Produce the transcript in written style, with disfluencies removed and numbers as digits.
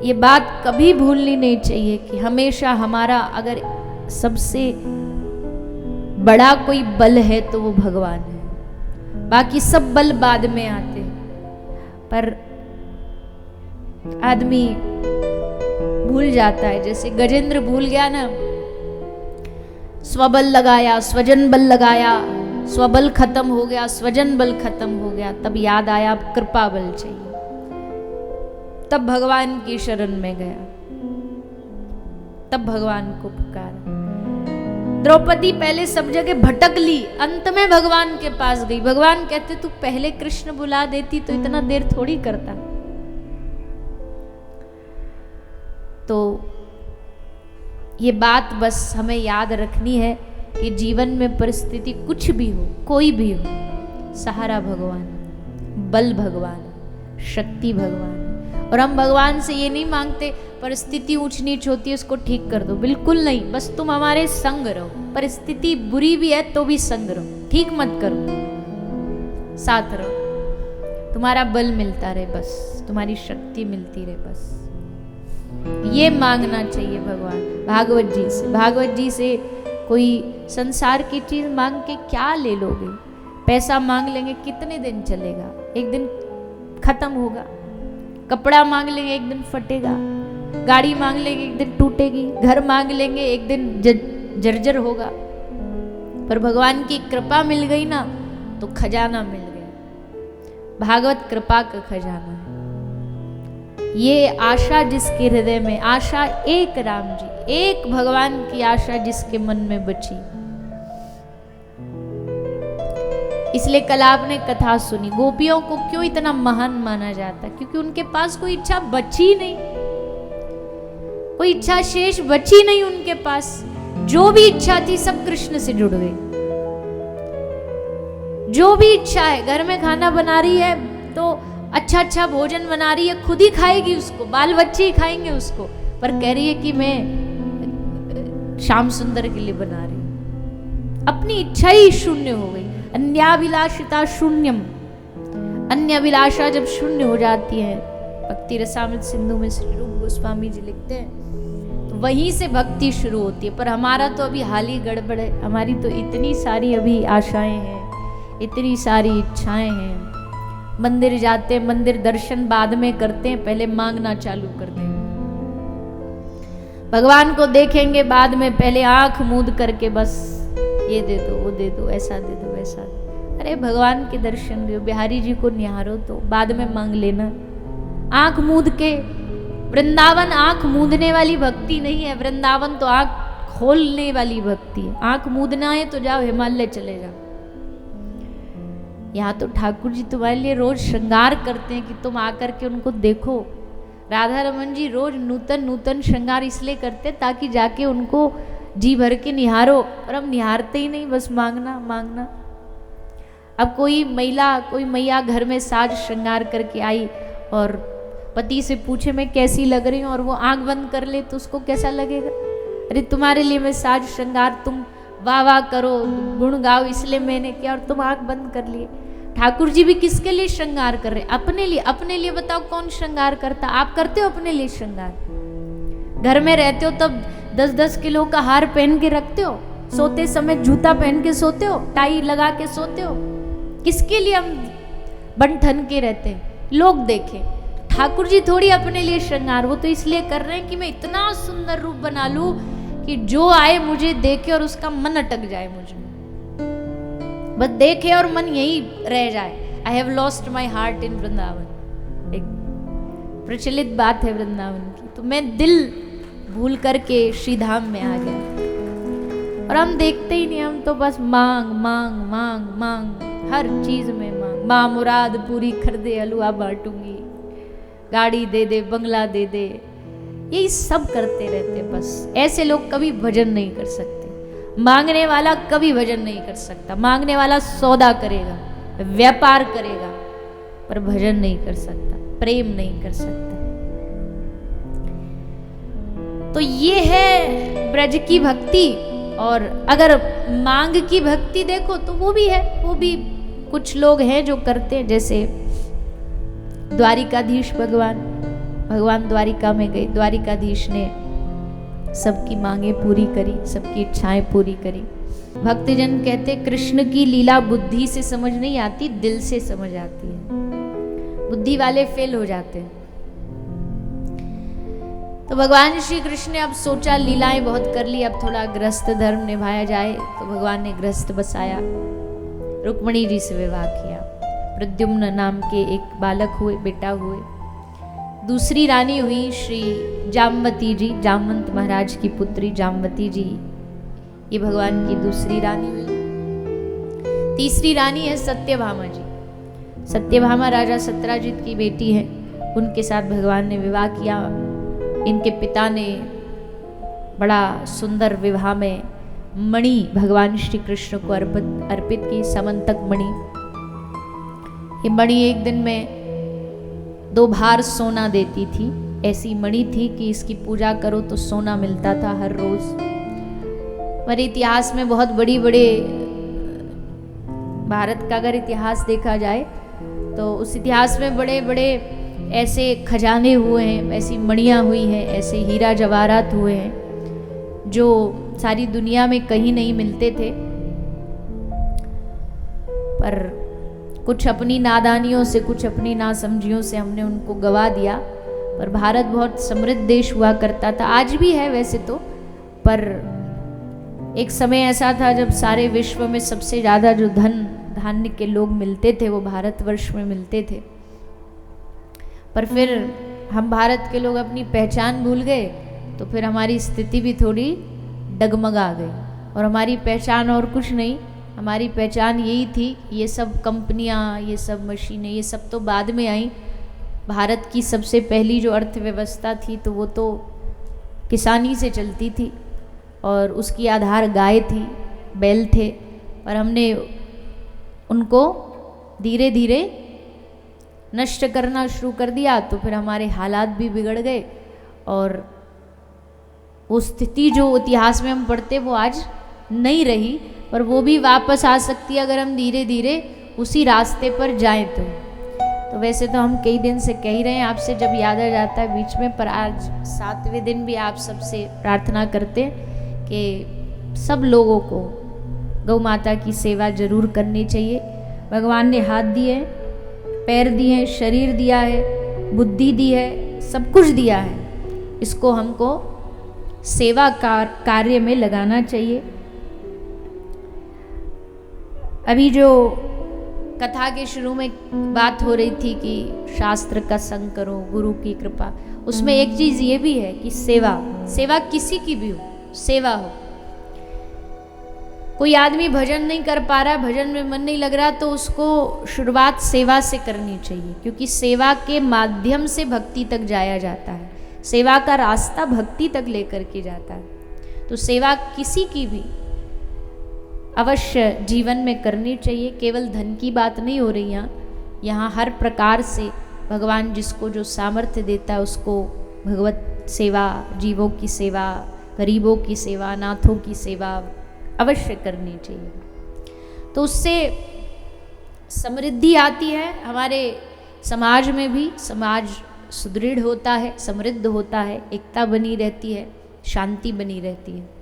ये बात कभी भूलनी नहीं चाहिए कि हमेशा हमारा अगर सबसे बड़ा कोई बल है तो वो भगवान है। बाकी सब बल बाद में आते हैं, पर आदमी भूल जाता है। जैसे गजेंद्र भूल गया ना, स्वबल लगाया, स्वजन बल लगाया, स्वबल खत्म हो गया, स्वजन बल खत्म हो गया, तब याद आया अब कृपा बल चाहिए, तब भगवान की शरण में गया, तब भगवान को पुकारा। द्रौपदी पहले सब जगह भटक ली, अंत में भगवान के पास गई। भगवान कहते तू पहले कृष्ण बुला देती तो इतना देर थोड़ी करता। तो ये बात बस हमें याद रखनी है कि जीवन में परिस्थिति कुछ भी हो, कोई भी हो, सहारा भगवान, बल भगवान, शक्ति भगवान। और हम भगवान से ये नहीं मांगते परिस्थिति ऊंच नीच होती है उसको ठीक कर दो, बिल्कुल नहीं। बस तुम हमारे संग रहो, परिस्थिति बुरी भी है तो भी संग रहो, ठीक मत करो, साथ रहो, तुम्हारा बल मिलता रहे, बस तुम्हारी शक्ति मिलती रहे, बस ये मांगना चाहिए भगवान। भागवत जी से, भागवत जी से कोई संसार की चीज मांग के क्या ले लोगे? पैसा मांग लेंगे कितने दिन चलेगा, एक दिन खत्म होगा। कपड़ा मांग लेंगे एक दिन फटेगा, गाड़ी मांग लेंगे एक दिन टूटेगी, घर मांग लेंगे एक दिन जर्जर होगा। पर भगवान की कृपा मिल गई ना तो खजाना मिल गया। भागवत कृपा का खजाना है। ये आशा जिसके हृदय में, आशा एक राम जी, एक भगवान की आशा जिसके मन में बची। इसलिए कल आपने कथा सुनी, गोपियों को क्यों इतना महान माना जाता? क्योंकि उनके पास कोई इच्छा बची नहीं, कोई इच्छा शेष बची नहीं उनके पास। जो भी इच्छा थी सब कृष्ण से जुड़ गई। जो भी इच्छा है, घर में खाना बना रही है तो अच्छा अच्छा भोजन बना रही है, खुद ही खाएगी उसको, बाल बच्चे ही खाएंगे उसको, पर कह रही है कि मैं श्याम सुंदर के लिए बना रही हूं। अपनी इच्छा ही शून्य हो गई। अन्याभिलाषिता शून्यम, अन्य अभिलाषा जब शून्य हो जाती है, भक्ति रसामृत सिंधु में श्री रूप गोस्वामी जी लिखते हैं, तो वहीं से भक्ति शुरू होती है। पर हमारा तो अभी हाल ही गड़बड़ है, हमारी तो इतनी सारी अभी आशाएं हैं, इतनी सारी इच्छाएं हैं। मंदिर जाते हैं, मंदिर दर्शन बाद में करते हैं, पहले मांगना चालू कर दें। भगवान को देखेंगे बाद में, पहले आंख मूंद करके बस ये दे दो, वो दे दो, ऐसा दे दो, वैसा दे दो। अरे भगवान के दर्शन दो, बिहारी जी को निहारो तो बाद में मांग लेना। आंख मूंद के, वृंदावन आंख मूंदने वाली भक्ति नहीं है, वृंदावन तो आंख खोलने वाली भक्ति है। आंख मूंदना है तो जाओ हिमालय चले जाओ। यहाँ तो ठाकुर जी तुम्हारे लिए रोज श्रृंगार करते हैं कि तुम आकर के उनको देखो। राधा रमन जी रोज नूतन नूतन श्रृंगार इसलिए करते ताकि जाके उनको जी भर के निहारो, और हम निहारते ही नहीं, बस मांगना मांगना। अब कोई महिला, कोई मैया घर में साज श्रृंगार करके आई और पति से पूछे मैं कैसी लग रही हूँ, और वो आंख बंद कर ले तो उसको कैसा लगेगा? अरे तुम्हारे लिए मैं साज श्रृंगार, तुम वाह वाह करो, गुण गाओ, इसलिए मैंने किया, और तुम आंख बंद कर लिए। ठाकुर जी भी किसके लिए श्रृंगार कर रहे? अपने लिए। अपने लिए बताओ कौन श्रृंगार करता? आप करते हो अपने लिए श्रृंगार? घर में रहते हो तब 10-10 किलो का हार पहन के रखते हो, सोते समय जूता पहन के सोते हो, टाई लगा के सोते हो। किसके लिए हम बन ठन के रहते हैं? लोग देखें। ठाकुर जी थोड़ी अपने लिए श्रृंगार, वो तो इसलिए कर रहे हैं कि मैं इतना सुंदर रूप बना लूं कि जो आए मुझे देखे और उसका मन अटक जाए मुझ में, बस देखे और मन यही रह जाए। I have lost my heart in Vrindavan, एक प्रचलित बात है वृंदावन की। तो मैं दिल भूल करके श्री धाम में आ गया, और हम देखते ही नहीं, हम तो बस मांग मांग मांग मांग, हर चीज में मांग। माँ मुराद पूरी कर दे, हलवा बांटूंगी, गाड़ी दे दे, बंगला दे दे, यही सब करते रहते। बस ऐसे लोग कभी भजन नहीं कर सकते। मांगने वाला कभी भजन नहीं कर सकता। मांगने वाला सौदा करेगा, व्यापार करेगा, पर भजन नहीं कर सकता, प्रेम नहीं कर सकता। तो ये है ब्रज की भक्ति। और अगर मांग की भक्ति देखो तो वो भी है, वो भी कुछ लोग हैं जो करते हैं, जैसे द्वारिकाधीश भगवान भगवान द्वारिका में गए, द्वारिकाधीश ने सबकी मांगे पूरी करी, सबकी इच्छाएं पूरी करी। भक्तजन कहते कृष्ण की लीला बुद्धि से समझ नहीं आती, दिल से समझ आती है। बुद्धि वाले फेल हो जाते हैं। तो भगवान श्री कृष्ण ने अब सोचा लीलाएं बहुत कर ली, अब थोड़ा गृहस्थ धर्म निभाया जाए। तो भगवान ने गृहस्थ बसाया, रुक्मिणी जी से विवाह किया। प्रद्युम्न नाम के एक बालक हुए, बेटा हुए। दूसरी रानी हुई श्री जामवती जी, जामवंत महाराज की पुत्री जामवती जी, ये भगवान की दूसरी रानी हुई। तीसरी रानी है सत्यभामा जी। सत्यभामा राजा सत्यराजित की बेटी है, उनके साथ भगवान ने विवाह किया। इनके पिता ने बड़ा सुंदर विवाह में मणि भगवान श्री कृष्ण को अर्पित की, समंतक मणि। ये मणि एक दिन में 2 भार सोना देती थी। ऐसी मणि थी कि इसकी पूजा करो तो सोना मिलता था हर रोज। हमारे इतिहास में बहुत बड़े भारत का अगर इतिहास देखा जाए तो उस इतिहास में बड़े बड़े ऐसे खजाने हुए हैं, ऐसी मणियाँ हुई हैं, ऐसे हीरा जवाहरात हुए हैं जो सारी दुनिया में कहीं नहीं मिलते थे। पर कुछ अपनी नादानियों से, कुछ अपनी नासमझियों से हमने उनको गवा दिया। पर भारत बहुत समृद्ध देश हुआ करता था, आज भी है वैसे तो। पर एक समय ऐसा था जब सारे विश्व में सबसे ज़्यादा जो धन धान्य के लोग मिलते थे वो भारतवर्ष में मिलते थे। पर फिर हम भारत के लोग अपनी पहचान भूल गए, तो फिर हमारी स्थिति भी थोड़ी डगमगा गई। और हमारी पहचान और कुछ नहीं, हमारी पहचान यही थी, ये सब कंपनियां, ये सब मशीनें, ये सब तो बाद में आई। भारत की सबसे पहली जो अर्थव्यवस्था थी तो वो तो किसानी से चलती थी और उसकी आधार गाय थी, बैल थे। पर हमने उनको धीरे धीरे नष्ट करना शुरू कर दिया, तो फिर हमारे हालात भी बिगड़ गए। और वो स्थिति जो इतिहास में हम पढ़ते वो आज नहीं रही, पर वो भी वापस आ सकती है अगर हम धीरे धीरे उसी रास्ते पर जाएं तो वैसे तो हम कई दिन से कह ही रहे हैं आपसे, जब याद आ जाता है बीच में। पर आज 7वें दिन भी आप सबसे प्रार्थना करते हैं कि सब लोगों को गौ माता की सेवा जरूर करनी चाहिए। भगवान ने हाथ दिए, पैर दिए हैं, शरीर दिया है, बुद्धि दी है, सब कुछ दिया है। इसको हमको सेवा कार्य में लगाना चाहिए। अभी जो कथा के शुरू में बात हो रही थी कि शास्त्र का संग करो, गुरु की कृपा, उसमें एक चीज ये भी है कि सेवा किसी की भी हो, सेवा हो। कोई आदमी भजन नहीं कर पा रहा, भजन में मन नहीं लग रहा, तो उसको शुरुआत सेवा से करनी चाहिए, क्योंकि सेवा के माध्यम से भक्ति तक जाया जाता है। सेवा का रास्ता भक्ति तक लेकर के जाता है। तो सेवा किसी की भी अवश्य जीवन में करनी चाहिए। केवल धन की बात नहीं हो रही यहाँ हर प्रकार से भगवान जिसको जो सामर्थ्य देता है उसको भगवत सेवा, जीवों की सेवा, गरीबों की सेवा, अनाथों की सेवा अवश्य करनी चाहिए। तो उससे समृद्धि आती है, हमारे समाज में भी समाज सुदृढ़ होता है, समृद्ध होता है, एकता बनी रहती है, शांति बनी रहती है।